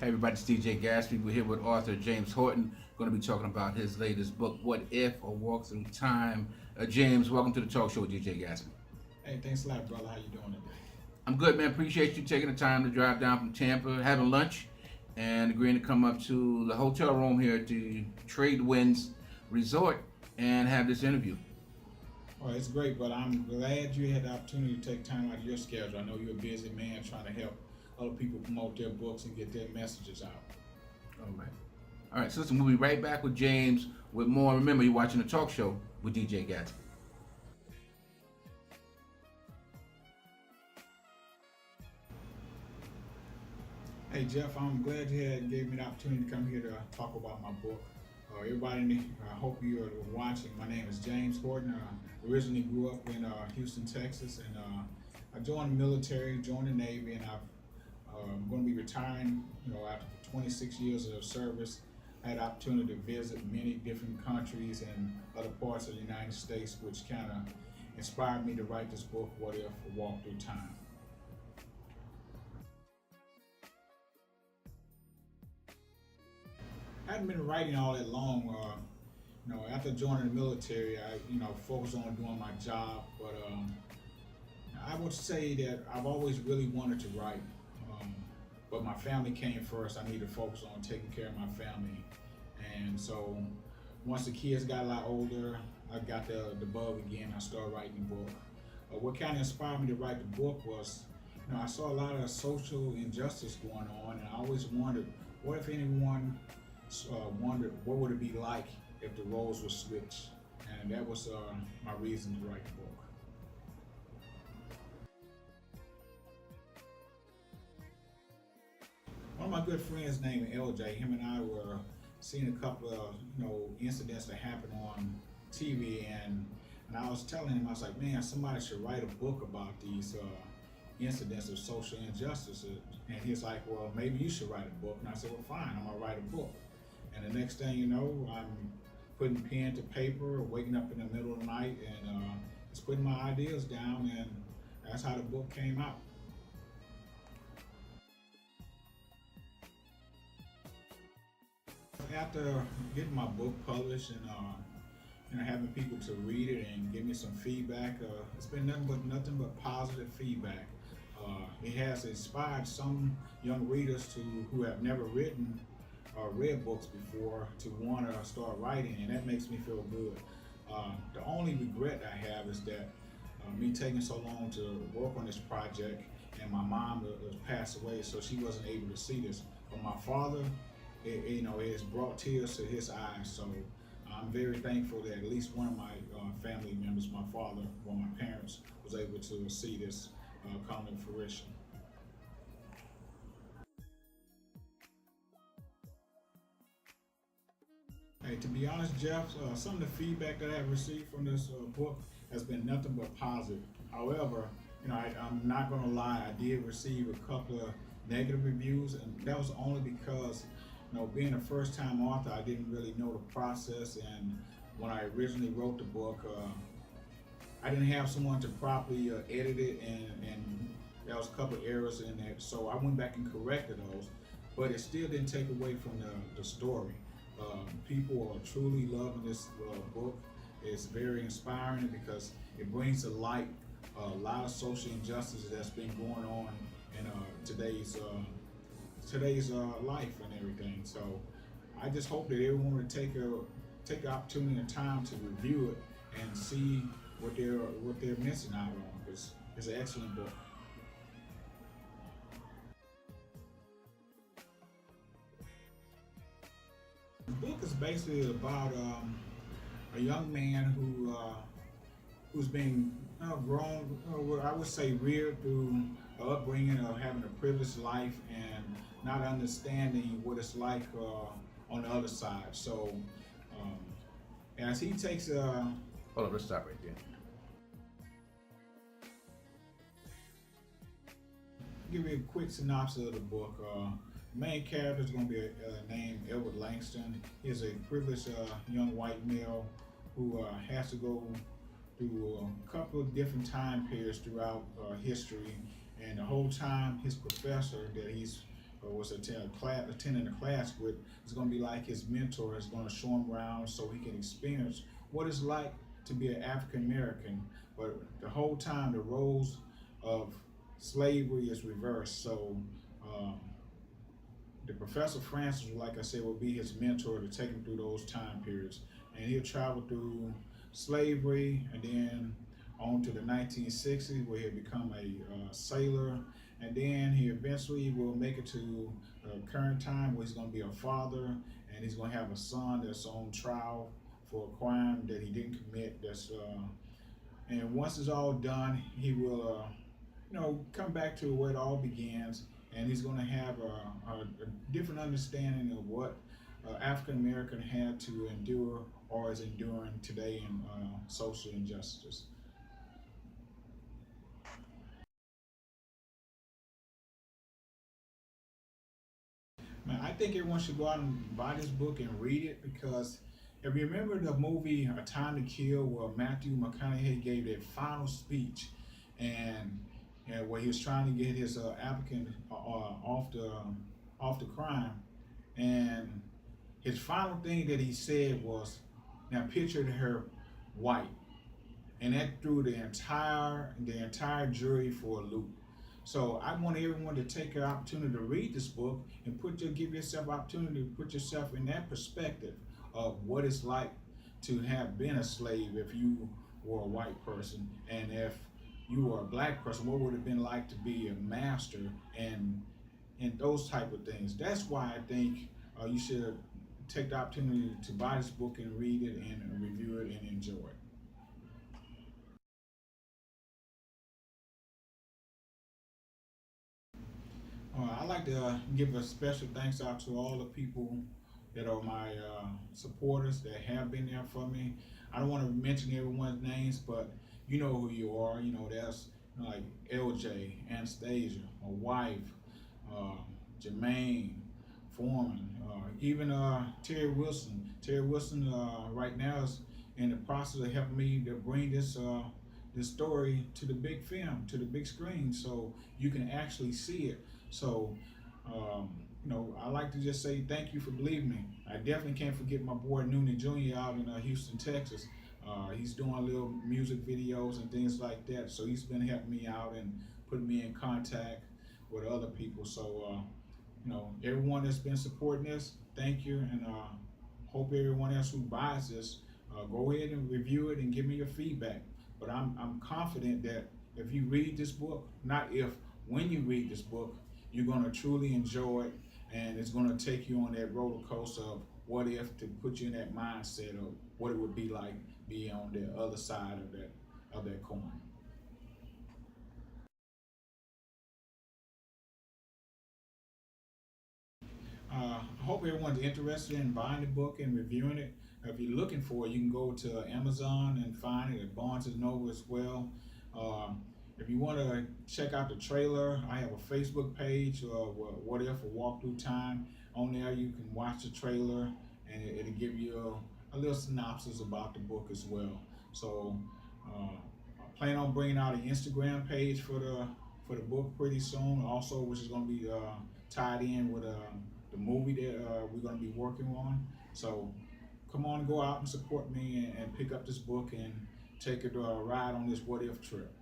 Hey everybody, it's DJ Gatsby. We're here with author James Horton. Going to be talking about his latest book, What If? A Walk Through Time. James, welcome to the talk show with DJ Gatsby. Hey, thanks a lot, brother. How you doing today? I'm good, man. Appreciate you taking the time to drive down from Tampa, having lunch, and agreeing to come up to the hotel room here at the TradeWinds Resort and have this interview. Oh, it's great, but I'm glad you had the opportunity to take time out of your schedule. I know you're a busy man trying to help other people promote their books and get their messages out. All right, so listen, we'll be right back with James with more. Remember, you're watching the talk show with DJ Gatsby. Hey, Jeff, I'm glad you gave me the opportunity to come here to talk about my book. Everybody, I hope you are watching. My name is James Horton. I originally grew up in Houston, Texas, and I joined the military, joined the Navy, and I'm going to be retiring. After 26 years of service, I had the opportunity to visit many different countries and other parts of the United States, which kind of inspired me to write this book, What If? A Walk Through Time. I hadn't been writing all that long. After joining the military, I focused on doing my job. But I would say that I've always really wanted to write. But my family came first. I needed to focus on taking care of my family. And so once the kids got a lot older, I got the bug again. I started writing the book. What kind of inspired me to write the book was, I saw a lot of social injustice going on, and I always wondered, what if anyone wondered what would it be like if the roles were switched, and that was my reason to write the book. One of my good friends named LJ, him and I were seeing a couple of incidents that happened on TV, and I was telling him, I was like, man, somebody should write a book about these incidents of social injustice. And he's like, well, maybe you should write a book. And I said, well, fine, I'm gonna write a book. And the next thing you know, I'm putting pen to paper, waking up in the middle of the night, and just putting my ideas down, and that's how the book came out. After getting my book published and having people to read it and give me some feedback, it's been nothing but positive feedback. It has inspired some young readers who have never written or read books before to want to start writing, and that makes me feel good. The only regret I have is that me taking so long to work on this project, and my mom was passed away, so she wasn't able to see this. But my father, it has brought tears to his eyes. So I'm very thankful that at least one of my family members, my father or my parents, was able to see this come to fruition. Hey, to be honest, Jeff, some of the feedback that I've received from this book has been nothing but positive. However, I'm not going to lie, I did receive a couple of negative reviews, and that was only because, being a first-time author, I didn't really know the process, and when I originally wrote the book, I didn't have someone to properly edit it, and there was a couple of errors in it, so I went back and corrected those, but it still didn't take away from the story. People are truly loving this book. It's very inspiring because it brings to light a lot of social injustices that's been going on in today's life and everything. So I just hope that everyone would take the opportunity and time to review it and see what they're missing out on, because it's an excellent book. The book is basically about a young man who's been grown, I would say reared through an upbringing of having a privileged life and not understanding what it's like on the other side. So as he takes Hold on, let's stop right there. give you a quick synopsis of the book. The main character is going to be named Edward Langston. He is a privileged young white male who has to go through a couple of different time periods throughout history, and the whole time his professor that he's was attending a class with is going to be like his mentor. Is going to show him around so he can experience what it's like to be an African American. But the whole time the roles of slavery is reversed. So the Professor Francis, like I said, will be his mentor to take him through those time periods, and he'll travel through slavery and then on to the 1960s where he'll become a sailor, and then he eventually will make it to current time where he's going to be a father, and he's going to have a son that's on trial for a crime that he didn't commit. And once it's all done, he will come back to where it all begins, and he's going to have a different understanding of what African American had to endure or is enduring today in social injustice. Man, I think everyone should go out and buy this book and read it, because if you remember the movie A Time to Kill, where Matthew McConaughey gave that final speech, and where he was trying to get his applicant off the crime, and his final thing that he said was, "Now picture her white," and that threw the entire jury for a loop. So I want everyone to take an opportunity to read this book and give yourself opportunity to put yourself in that perspective of what it's like to have been a slave if you were a white person, and if you were a black person, what would it have been like to be a master, and those type of things. That's why I think you should take the opportunity to buy this book and read it and review it and enjoy it. I'd like to give a special thanks out to all the people that are my supporters that have been there for me. I don't want to mention everyone's names, but you know who you are. There's like LJ, Anastasia, my wife, uh, Jermaine, Foreman, even Terry Wilson. Terry Wilson right now is in the process of helping me to bring this story to the big film, to the big screen, so you can actually see it. So, I like to just say thank you for believing me. I definitely can't forget my boy Noonan Jr. out in Houston, Texas. He's doing little music videos and things like that. So he's been helping me out and putting me in contact with other people. So, everyone that's been supporting this, thank you. And hope everyone else who buys this, go ahead and review it and give me your feedback. But I'm confident that if you read this book, not if, when you read this book, you're going to truly enjoy it, and it's going to take you on that roller coaster of what if, to put you in that mindset of what it would be like being on the other side of that coin. I hope everyone's interested in buying the book and reviewing it. If you're looking for it, you can go to Amazon and find it at Barnes and Noble as well. If you want to check out the trailer, I have a Facebook page, What If, a walkthrough time. On there, you can watch the trailer, and it'll give you a little synopsis about the book as well. So, I plan on bringing out an Instagram page for the book pretty soon, also, which is going to be tied in with the movie that we're going to be working on. So, come on, go out and support me and pick up this book and take a ride on this What If trip.